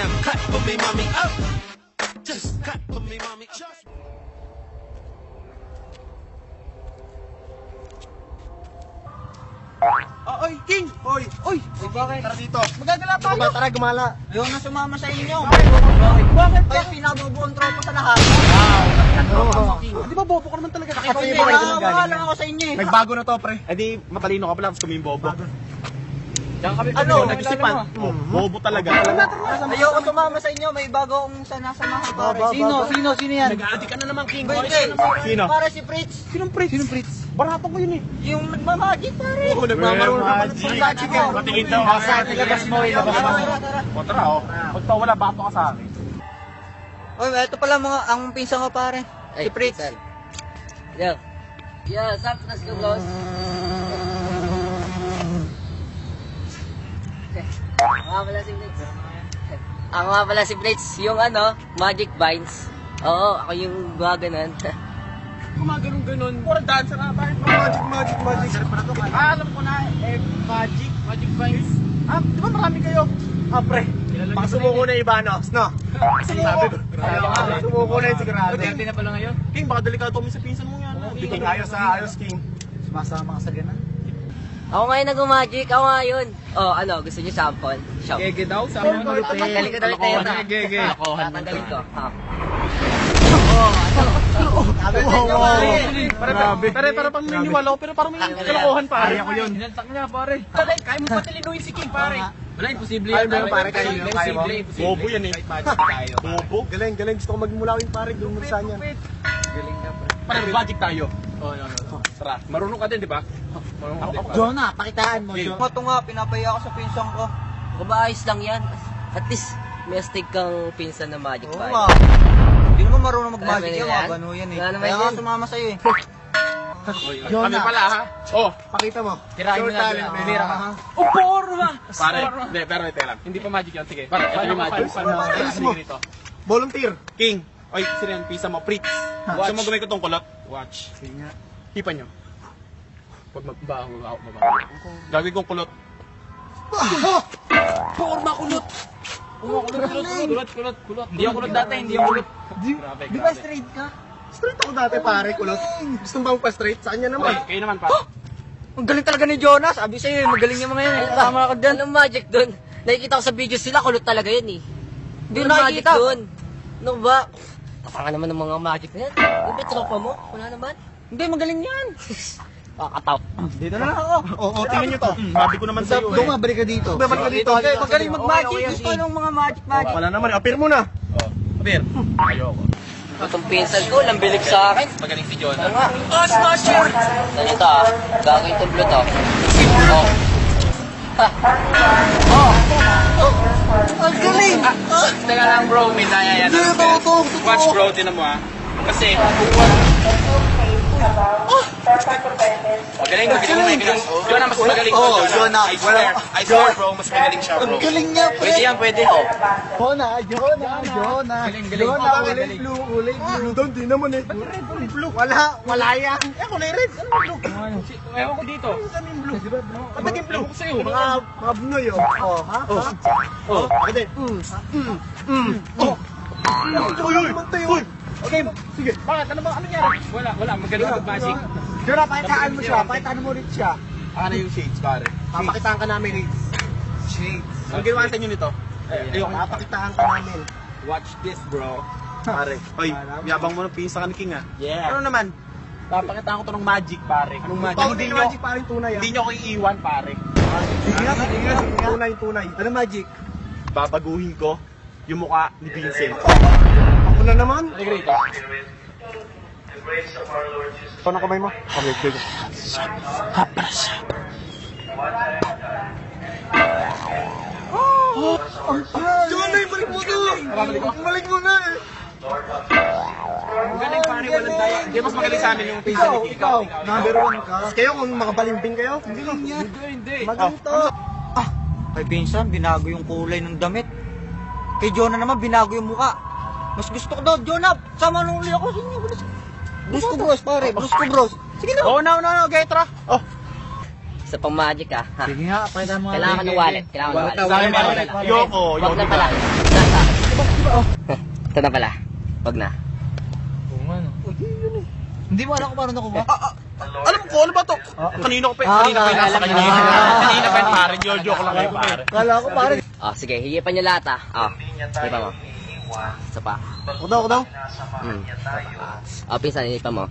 Damn, cut for me, mommy. Oh, just cut for me, mommy. Just... Oy, King! Oy! Bakit? Tara dito. Magagala tayo. Tara, gumala. Ayaw na sumama sa inyo. Bakit? Ay, pinabubuong tropa sa lahat. Di ba bobo ka naman talaga? Kasi wala lang ako sa inyo eh. Nagbago na to, pre. Eh di, matalino ka pala, tapos kuming bobo. Diyan kami Ano? nag-isipan. Bobo talaga. Ayoko sumama sa inyo. May bago akong sanasamahan pare. Sino yan? Nag-aadi ka na naman, King. Hindi. Sino? Para si Fritz. Sinong Fritz? Barato ko yun eh. Yung nagmamagic pare. Oo, nagmamarunong naman ng Magic ko. Patingin daw. Ilabas mo. O, tara, o. Pag wala, bato ka sa akin. Oy, ito pala mga ang pinsan ko pare. Si Fritz. Yeah. Yeah, sap, let's go, boss. Ako nga pala si Blitz, yung ano, Magic Vines. Oo, ako yung gumaganon. Gumaganon-ganon. Pura dancer na tayo. Magic. Alam ko na, Magic Vines. Di ba marami kayo? Pre. Baka sumuko na iba, no? Sumuko na yung sigurado. Dati na pala ngayon. King, baka delikado kami sa pinsan mo yan. King, ayos, King. Sumasama ka sa gana. Ako ngayon nag-magic, ako ngayon. Oh, ano, gusto niyo sample? Show. Gege daw, sa mga malupit. Tanggalin ko ulit na yun. Gege. Tatanggalin ko. Ha. Para pang niniwala ko, pero parang may kalokohan pare. Ako yun. Inantak niya, pare. Kaya mo patilinuin si King, pare. Wala, imposible Kaya yan. mo yun, pare, kaya mo. Imposible. Bobo yan eh. Bobo? Galing. Gusto ko magmulawin, pare. Doon mo saan yan. Galing ka, pare. Pare, magic tayo. Oh, no. Tara. Marunong ka din, di ba? Marunong ka din. Jonah, pakitaan mo, King. Ito nga, pinapaya ako sa pinsan ko. Kung ba ayos lang yan. At least, may astig kang pinsan na Magic Oo Vines. nga. Hindi naman marunong mag-magic Alam mo yan, yan? mga gano'n yan eh. Wala naman Kaya nga yan. sumama sa'yo eh. Kami pala, ha? Oh, pakita mo. Tirahin mo na. Bibira ka. Oh, porma! Pare, hindi, pero ito lang. Hindi pa magic yan. Sige. Pare, ito yung magic. Sige. Volunteer. King. Oy, sino yan? Pisa mo. Fritz. Gusto mo gumay ko tong kulot? Watch. Hipan nyo. Pag magbaho. Gagawin kong kulot. Porma kulot! Kulot. Hindi ako kulot dati, hindi ako kulot. Grabe, Di ba straight ka? Straight ako dati, pare, kulot. Gusto mo ba pa-straight? Saan niya naman? Kayo naman, pare. Ang galing talaga ni Jonas. Sabi sa'yo, magaling niya mga yan eh. Tama ka dyan. Anong magic dun? Nakikita ko sa video sila, kulot talaga yun eh. Hindi Anong magic nakikita. dun? Ano ba? Kapanga naman ng mga magic na yan. Yung ba tropa mo? Wala naman. Hindi, magaling yan. Kakataw. Dito na lang ako. Oo, tingnan nyo to. Sabi ko naman sa'yo, eh. balik ka dito. Balik ka dito. Magaling mag-magic. Okay. Gusto nung mga magic. Wala naman, appear mo na. Apir. Ayoko. Itong pinsan ko, lambilig sa akin. Magaling si Jonah. Ano nga? Oh, smasher! Ganito ah. Gagawin itong blue to. Oh. Ha. Ang galing! Teka lang bro, may daya yan. Watch bro, tinan mo ah. Kasi, magaling. Jonah, mas magaling ko. Jonah. I swear bro, mas magaling siya bro. Galing niya, Pwede yan, pwede. Oh. Jonah. Galing. Kulay blue. Doon, di naman eh. Kulay blue. Wala yan. Kulay red. Ano blue? Ewan ko dito. Saan yung blue? Ba't naging blue? Ewan ko sa'yo. Mga bunoy oh. Ha? Oh. Pwede. Uy! Okay, sige. Bakit? Ano nangyari? Wala. Magaling mag-magic. Jonah, pakitaan mo siya. Pakitaan mo rin siya. Ano yung shades, pare? Papakitaan ka namin, Ritz. Shades. Ang ginawa sa inyo nito? Ayoko, papakitaan ka namin. Watch this, bro. Pare. Oy, yabang mo ng pinsa ka ni King, ah. Yeah. Ano naman? Papakitaan ko to ng magic, pare. Anong magic? Hindi nyo, magic, pare, tunay, ah. Hindi nyo ako iiwan, pare. Tunay. Ano magic? Babaguhin ko yung mukha ni Vincent. Ako na naman. Halika rito. Paano kamay mo? Okay. Jonah, balik mo to! Balik mo na eh! Ang galing, pare. Walang daya. Hindi mas magaling sa amin yung pinsan ni King. Ikaw, number 1 ka. Kayo kung makabalimbing kayo, hindi lang niya. Hindi. Magaling to. Kay pinsan, binago yung kulay ng damit. Kay Jonah naman, binago yung muka. Mas gusto ko daw, Jonah, sama nung uli ako sa inyo. Bruce ko bros, pare. Bruce ko bros. Sige na. Oh, no, okay, tara. Oh, Isa pang magic ah. Ha. Sige nga, pakita mo. Kailangan ko ng wallet. Kailangan ko ng wallet. Ayoko. Wag na pala. Nasa Ito na pala. Wag na. Hindi mo alam kung paano nakuha. Alam ko, ano ba to? Kanina ko pa nasa kanya. Kanina pa yun, pare. Jojo ko lang kayo, pare. Kala ko pare. Oh, sige, hihipan niyo lahat ah. Oh, hihipan mo. Isa pa. Ako daw. Oh, pinsan, hihipan mo.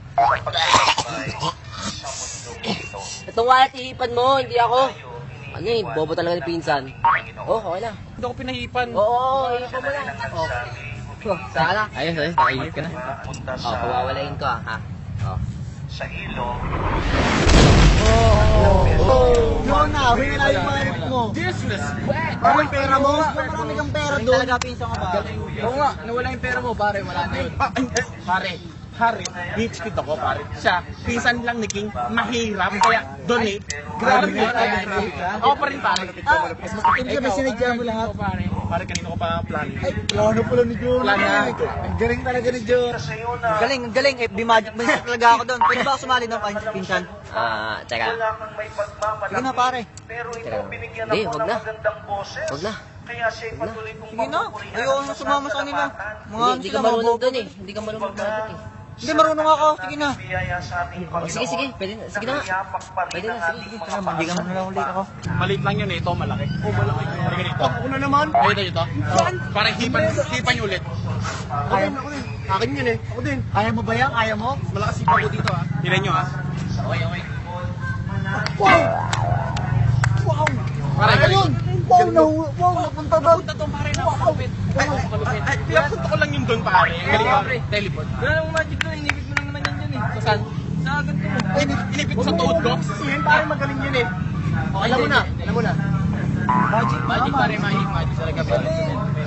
Itong wallet, hihipan mo, hindi ako. Ano eh, bobo talaga ni pinsan. Oh, okay na. Hindi ako pinahipan. Oo, hihipan mo lang. Oh. Sana. Ayos, nakahihip ka na. Oh, pawawalayin ko ha. Oh. Jonah, huwag na yung wallet mo. Disrespect! Parang pera mo. Marami kang pera doon. Talaga pinsan ka ba? Oo nga, nawala yung pera mo, pare. Wala na yun. Pare, rich kid ako, pare. Siya, pinsan lang ni King, mahirap, kaya donate. Grabe yun. Ako pa rin, pare. Hindi ka ba sinadya mo lahat? Pare, kanina ko pa planning. Plano pala ni Jonah. Ang galing talaga ni Jonah. Ang galing. FB Magic Boys talaga ako doon. Pwede ba ako sumali ng pinsan? Teka. Sige na pare. Teka. Hindi, wag na. Wag na. Sige na. Ayoko na sumama sa kanila. Mga Hindi ka marunong doon eh. Hindi ka marunong magic eh. Hindi marunong ako. Sige na. Oh, sige. Pwede na. Sige na nga. Pwede na, sige. Mandigan mo na lang ulit ako. Maliit lang yun eh, ito malaki. Oh, malaki. Pare, ganito. Una naman. Ay, ito. Parang hipan nyo ulit. Kaya, Akin yun eh. Ako din. kaya mo ba yan? Kaya mo? Malakas hipan ko dito ah. Tinan nyo ah. Okay. Wow! Pare, galing. Wow, napunta doon. Punta to, pare, napakapit. Ay, pinapunta ko lang yung doon, pare. Galing, pare. Teleport. Wala namang magic doon. Inipit mo lang naman yan dyan eh. So, saan? Sa agad ko. Ay, inipit mo sa tuhod ko? Yan, pare, magaling yun eh. Alam mo na. Magic, Pare, magic talaga.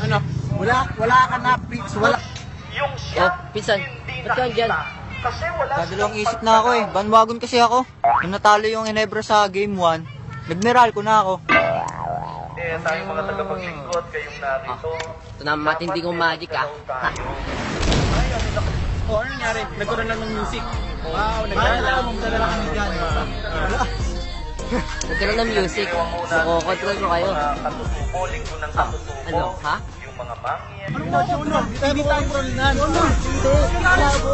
Ano? Wala ka na, Fritz. Wala. Oh, pinsan. Ba't ka dyan? Dadalawang isip na ako eh. Bandwagon kasi ako. Nung natalo yung Ginebra sa Game 1, nagmeral ko na ako. Ito na matindi kong magic ah. Ha. Oh, ano nangyari? Nagkaroon lang ng music. Wow, nagkala. Nagkala kami dyan. Nagkaroon ng music. So, control ko kayo. Ano? Ha? Hindi tayo prolinan. Malabo.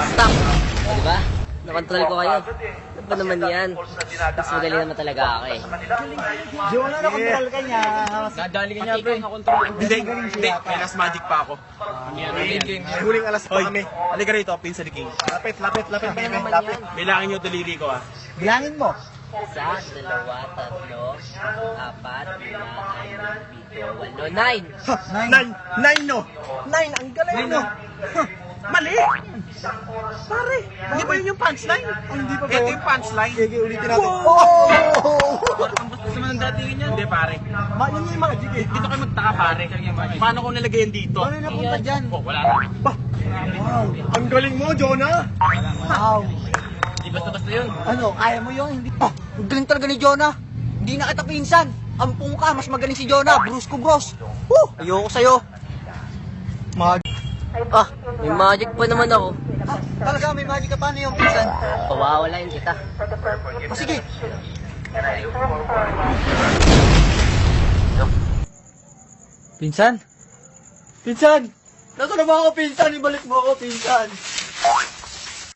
Stop! O, diba? Nakontrol ko kayo. Ano ba naman yan? Mas magaling naman talaga ako eh. Jonah, na-control ka niya. Dadali ka niya, bro. Hindi. May last magic pa ako. Huling alas pa kami. Halika rito, pinsa ni King. Lapit. Bilangin niyo daliri ko ah. Bilangin mo. 1, 2, 3, 4, 5, 6, 7, 8, 9. 9 no. 9, ang galing no. Mali! Pare, hindi ba yun yung punchline? Hindi pa ba ito yung punchline? Sige, ulitin natin. Ang gusto mo ng datingin niya? Hindi pare. Yun yung magic eh. Dito kayo magtaka pare. Paano ko nilagay yan dito? Paano napunta dyan? Oh, wala na. Wow. Ang galing mo, Jonah! Wow. Di basta-basta yun. Ano, kaya mo yun? Hindi. Ang galing talaga ni Jonah. Hindi na kita pinsan. Ampung ka, mas magaling si Jonah. Bruce ko, bros. Ayoko sa'yo. Ah, may magic pa naman ako. Talaga, may magic ka. Paano yung pinsan? Pawawalain kita. Sige. Pinsan? Nasaan na ba ako, pinsan? Ibalik mo ako, pinsan.